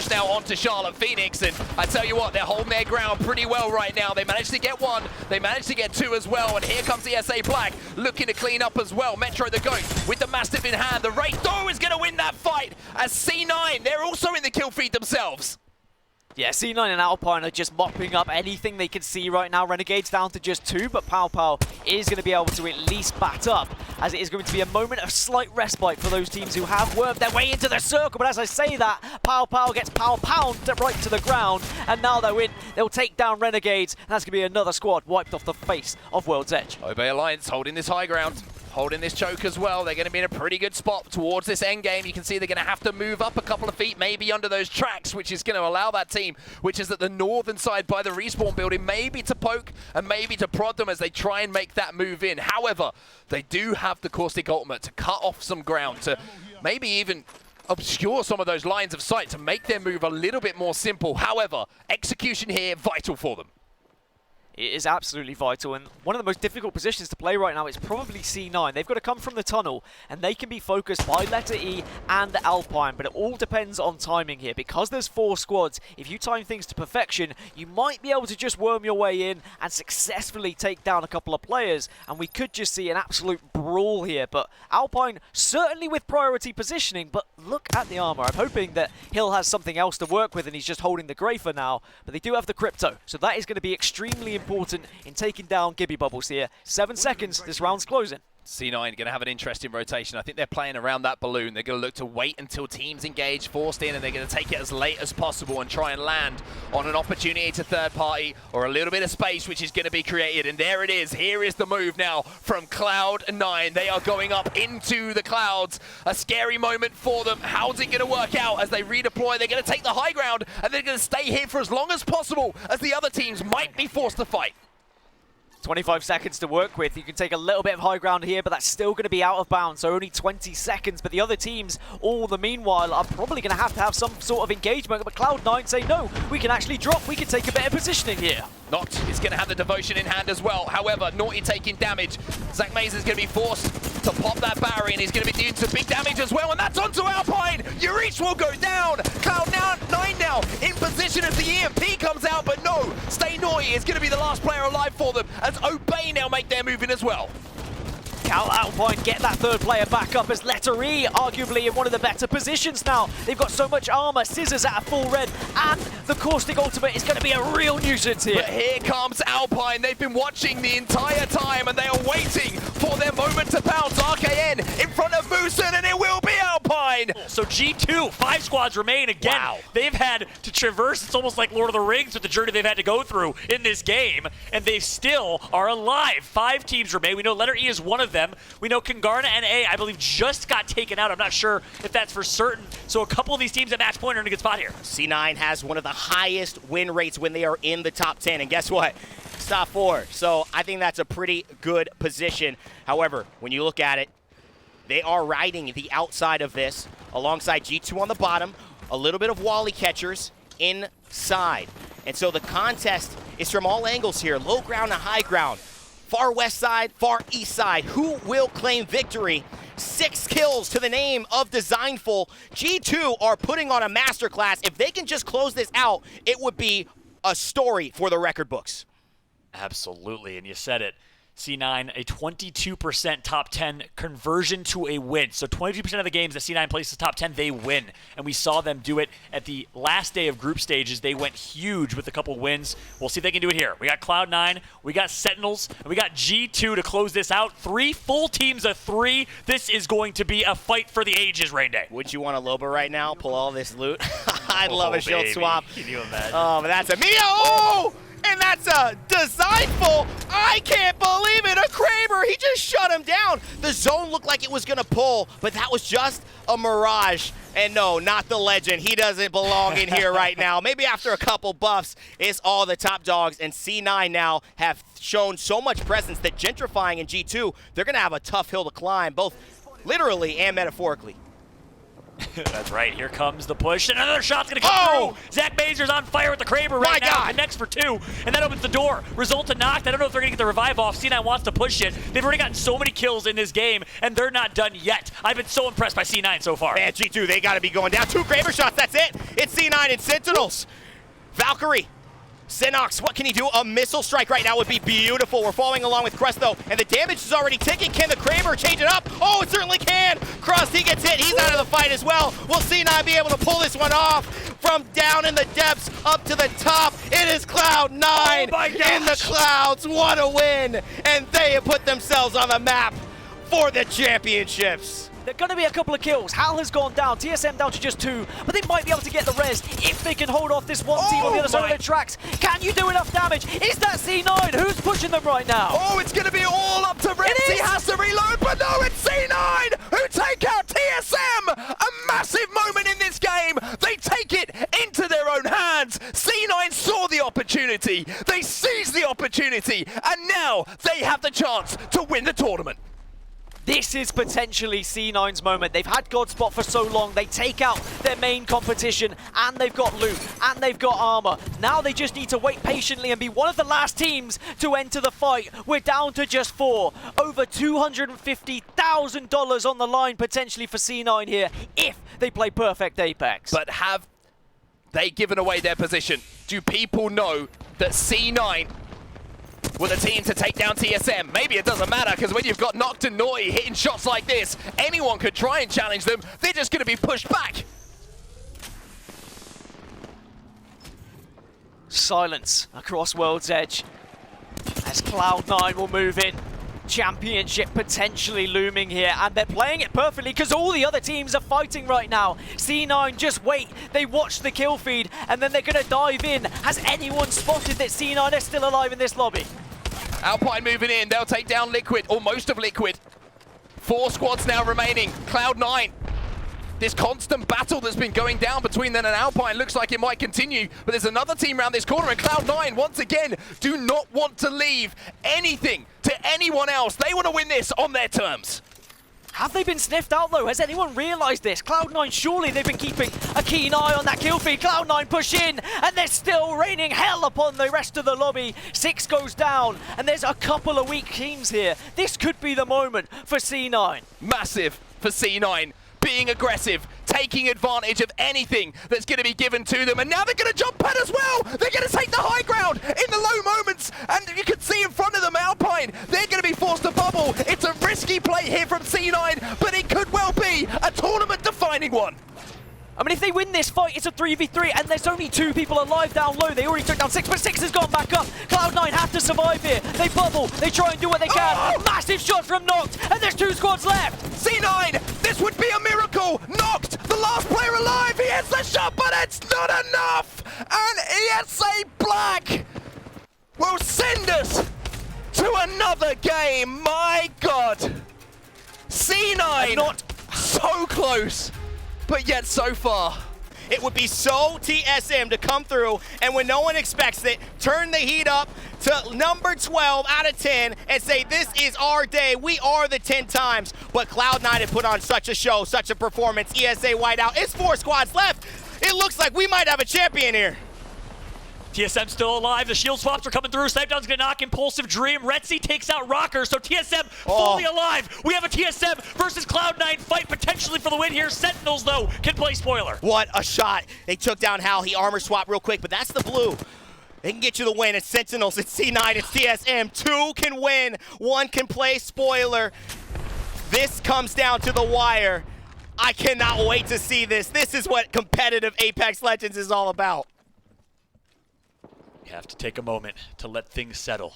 push now onto Charlotte Phoenix, and I tell you what, they're holding their ground pretty well right now. They managed to get one, they managed to get two as well, and here comes the SA Black looking to clean up as well. Metro the Goat with the Mastiff in hand. The Wraith though is going to win that fight as C9, they're also in the kill feed themselves. Yeah, C9 and Alpine are just mopping up anything they can see right now. Renegade's down to just 2, but Pow Pow is going to be able to at least bat up, as it is going to be a moment of slight respite for those teams who have worked their way into the circle. But as I say that, Pow Pow gets Pow Pound right to the ground, and now they'll win. They'll take down Renegades, and that's going to be another squad wiped off the face of World's Edge. Obey Alliance holding this high ground, holding this choke as well. They're going to be in a pretty good spot towards this end game. You can see they're going to have to move up a couple of feet, maybe under those tracks, which is going to allow that team, which is at the northern side by the respawn building, maybe to poke and maybe to prod them as they try and make that move in. However, they do have the Caustic Ultimate to cut off some ground, to maybe even obscure some of those lines of sight to make their move a little bit more simple. However, execution here, vital for them. It is absolutely vital, and one of the most difficult positions to play right now is probably C9. They've got to come from the tunnel, and they can be focused by letter E and Alpine, but it all depends on timing here. Because there's 4 squads, if you time things to perfection, you might be able to just worm your way in and successfully take down a couple of players, and we could just see an absolute brawl here. But Alpine certainly with priority positioning, but look at the armor. I'm hoping that Hill has something else to work with, and he's just holding the Grey for now, but they do have the Crypto, so that is going to be extremely important in taking down Gibby Bubbles here. 7 seconds, this round's closing. C9 going to have an interesting rotation. I think they're playing around that balloon. They're going to look to wait until teams engage, forced in, and they're going to take it as late as possible and try and land on an opportunity to third party or a little bit of space which is going to be created. And there it is. Here is the move now from Cloud9. They are going up into the clouds. A scary moment for them. How's it going to work out as they redeploy? They're going to take the high ground and they're going to stay here for as long as possible as the other teams might be forced to fight. 25 seconds to work with. You can take a little bit of high ground here, but that's still going to be out of bounds, so only 20 seconds. But the other teams, all the meanwhile, are probably going to have some sort of engagement. But Cloud9 say, no, we can actually drop. We can take a better positioning here. Not is going to have the devotion in hand as well. However, Naughty taking damage. Zach Mays is going to be forced to pop that battery, and he's going to be doing some big damage as well. And that's onto Alpine. Eurich will go down. Cloud9 now in position as the EMP comes out, but no. Stay Naughty is going to be the last player alive for them as Obey now make their move in as well. Cal Alpine get that third player back up as letter E, arguably in one of the better positions now. They've got so much armor, Scissors at a full red, and the Caustic Ultimate is going to be a real nuisance here. But here comes Alpine. They've been watching the entire time, and they are waiting for their moment to pounce. RKN in front of Moosin, and it will be Alpine. So G2, 5 squads remain again. Wow. They've had to traverse, it's almost like Lord of the Rings with the journey they've had to go through in this game, and they still are alive. 5 teams remain. We know letter E is one of them. We know Kangarna and A, I believe, just got taken out. I'm not sure if that's for certain. So a couple of these teams at match point are in a good spot here. C9 has one of the highest win rates when they are in the top 10. And guess what? It's top 4. So I think that's a pretty good position. However, when you look at it, they are riding the outside of this alongside G2 on the bottom, a little bit of Wally catchers inside. And so the contest is from all angles here, low ground to high ground. Far west side, far east side. Who will claim victory? 6 kills to the name of Designful. G2 are putting on a masterclass. If they can just close this out, it would be a story for the record books. Absolutely, and you said it. C9, a 22% top 10 conversion to a win. So 22% of the games that C9 places top 10, they win. And we saw them do it at the last day of group stages. They went huge with a couple wins. We'll see if they can do it here. We got Cloud9, we got Sentinels, and we got G2 to close this out. 3 full teams of 3. This is going to be a fight for the ages, Rain Day. Would you want a Loba right now? Pull all this loot? I'd love a shield baby. swap. Can you imagine? Oh, but that's a Mia. Oh! And that's a Designful. I can't believe it. A Kramer. He just shut him down. The zone looked like it was going to pull, but that was just a mirage. And no, not the legend. He doesn't belong in here right now. Maybe after a couple buffs, it's all the top dogs. And C9 now have shown so much presence that gentrifying in G2, they're going to have a tough hill to climb, both literally and metaphorically. That's right. Here comes the push. And another shot's going to come through. Zach Mazur's on fire with the Kraber right now. Connects for 2. And that opens the door. Result to knocked. I don't know if they're going to get the revive off. C9 wants to push it. They've already gotten so many kills in this game, and they're not done yet. I've been so impressed by C9 so far. Man, G2, they got to be going down. 2 Kraber shots. That's it. It's C9 and Sentinels. Valkyrie. Sinox, what can he do? A missile strike right now would be beautiful. We're following along with Crust, though, and the damage is already ticking. Can the Kraber change it up? Oh, it certainly can. Crust, he gets hit. He's out of the fight as well. Will C9 be able to pull this one off? From down in the depths up to the top, it is Cloud9 in the clouds. What a win. And they have put themselves on the map for the championships. There are going to be a couple of kills. Hal has gone down, TSM down to just 2, but they might be able to get the res if they can hold off this one team on the other side of the tracks. Can you do enough damage? Is that C9? Who's pushing them right now? Oh, it's going to be all up to Ritz. He has to reload, but no, it's C9 who take out TSM. A massive moment in this game. They take it into their own hands. C9 saw the opportunity. They seized the opportunity, and now they have the chance to win the tournament. This is potentially C9's moment. They've had Godspot for so long. They take out their main competition, and they've got loot, and they've got armor. Now they just need to wait patiently and be one of the last teams to enter the fight. We're down to just 4. Over $250,000 on the line potentially for C9 here if they play perfect Apex. But have they given away their position? Do people know that C9 were the team to take down TSM? Maybe it doesn't matter, because when you've got Noct and Noi hitting shots like this, anyone could try and challenge them. They're just going to be pushed back. Silence across World's Edge as Cloud9 will move in. Championship potentially looming here, and they're playing it perfectly because all the other teams are fighting right now. C9 just wait, they watch the kill feed, and then they're going to dive in. Has anyone spotted that C9 is still alive in this lobby? Alpine moving in, they'll take down Liquid, or most of Liquid. 4 squads now remaining. Cloud9, this constant battle that's been going down between them and Alpine looks like it might continue, but there's another team around this corner, and Cloud9, once again, do not want to leave anything to anyone else. They want to win this on their terms. Have they been sniffed out though? Has anyone realized this? Cloud9, surely they've been keeping a keen eye on that kill feed. Cloud9 push in, and they're still raining hell upon the rest of the lobby. 6 goes down, and there's a couple of weak teams here. This could be the moment for C9. Massive for C9. Being aggressive, taking advantage of anything that's going to be given to them, and now they're going to jump pad as well. They're going to take the high ground in the low moments, and you can see in front of them Alpine. They're going to be forced to bubble. It's a risky play here from C9, but it could well be a tournament-defining one. I mean, if they win this fight, it's a 3v3, and there's only 2 people alive down low. They already took down 6, but 6 has gone back up. Cloud9 have to survive here. They bubble, they try and do what they can. Oh! Massive shot from Noct, and there's 2 squads left. C9, this would be a miracle. Noct, the last player alive. He hits the shot, but it's not enough. And ESA Black will send us to another game. My God. C9, not so close, but yet so far. It would be so TSM to come through, and when no one expects it, turn the heat up to number 12 out of 10 and say, this is our day. We are the 10 times. But Cloud9 had put on such a show, such a performance. ESA whiteout. It's 4 squads left. It looks like we might have a champion here. TSM still alive. The shield swaps are coming through. Snipedown's gonna knock Impulsive Dream. Retzi takes out Rocker, so TSM fully alive. We have a TSM versus Cloud9 fight potentially for the win here. Sentinels, though, can play spoiler. What a shot. They took down Hal. He armor swapped real quick, but that's the blue. They can get you the win. It's Sentinels, it's C9, it's TSM. 2 can win, 1 can play spoiler. This comes down to the wire. I cannot wait to see this. This is what competitive Apex Legends is all about. You have to take a moment to let things settle.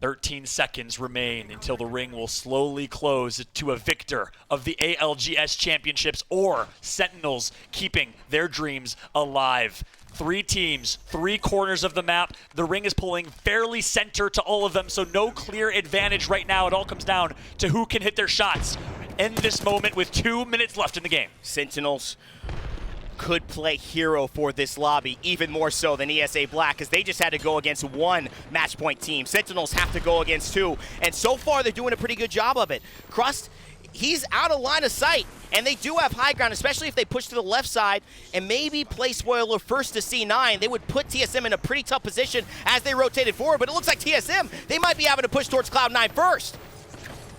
13 seconds remain until the ring will slowly close to a victor of the ALGS Championships or Sentinels keeping their dreams alive. 3 teams, 3 corners of the map. The ring is pulling fairly center to all of them, so no clear advantage right now. It all comes down to who can hit their shots. End this moment with 2 minutes left in the game. Sentinels could play hero for this lobby, even more so than ESA Black, because they just had to go against 1 match point team. Sentinels have to go against 2, and so far they're doing a pretty good job of it. Crust, he's out of line of sight. And they do have high ground, especially if they push to the left side and maybe play Spoiler first to C9. They would put TSM in a pretty tough position as they rotated forward, but it looks like TSM, they might be having to push towards Cloud9 first.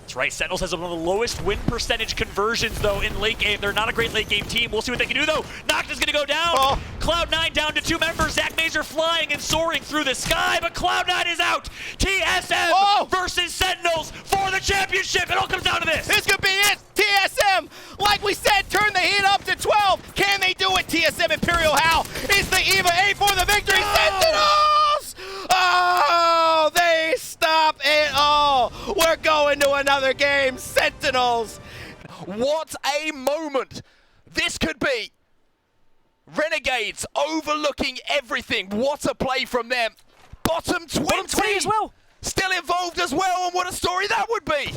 That's right. Sentinels has one of the lowest win percentage conversions, though, in late game. They're not a great late game team. We'll see what they can do, though. Nocta's going to go down. Oh. Cloud9 down to 2 members. Zach Mazer flying and soaring through the sky, but Cloud9 is out. TSM versus Sentinels for the championship. It all comes down to this. This could be it. TSM, like we said, turn the heat up to 12. Can they do it? TSM Imperial How is the EVA 8 for the victory. No. Sentinels! Oh, they stop it all. We're going to another game. Sentinels. What a moment this could be. Renegades overlooking everything. What a play from them. Bottom 20 as well. Still involved as well, and what a story that would be.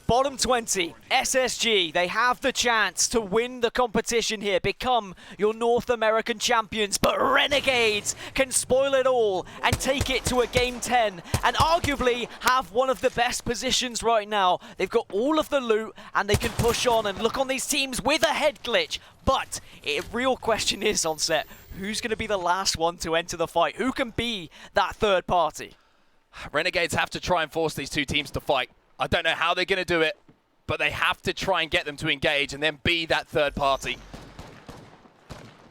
Bottom 20, SSG, they have the chance to win the competition here, become your North American champions, but Renegades can spoil it all and take it to a Game 10 and arguably have one of the best positions right now. They've got all of the loot and they can push on and look on these teams with a head glitch. But a real question is on set, who's going to be the last one to enter the fight? Who can be that third party? Renegades have to try and force these two teams to fight. I don't know how they're going to do it, but they have to try and get them to engage and then be that third party.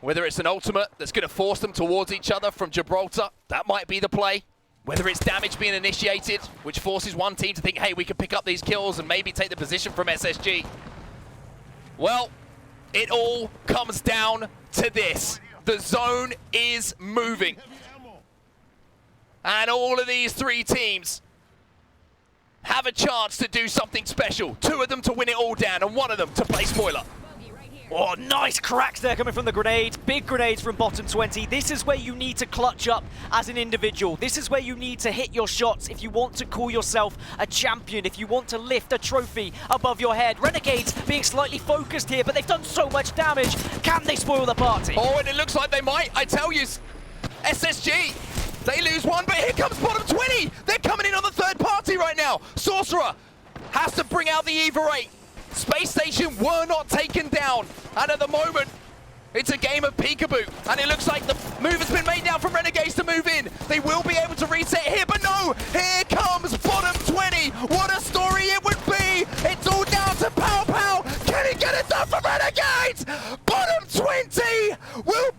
Whether it's an ultimate that's going to force them towards each other from Gibraltar, that might be the play. Whether it's damage being initiated, which forces one team to think, hey, we can pick up these kills and maybe take the position from SSG. Well, it all comes down to this. The zone is moving. And all of these three teams have a chance to do something special. 2 of them to win it all down and 1 of them to play spoiler. Oh, nice cracks there coming from the grenades. Big grenades from bottom 20. This is where you need to clutch up as an individual. This is where you need to hit your shots if you want to call yourself a champion, if you want to lift a trophy above your head. Renegades being slightly focused here, but they've done so much damage. Can they spoil the party? Oh, and it looks like they might. I tell you, SSG, they lose 1, but here comes bottom 20. They're coming in on the third party right now. Sorcerer has to bring out the EVA 8. Space Station were not taken down. And at the moment, it's a game of peekaboo. And it looks like the move has been made now from Renegades to move in. They will be able to reset here, but no. Here comes bottom 20. What a story it would be. It's all down to Pow Pow. Can he get it done for Renegades? Bottom 20 will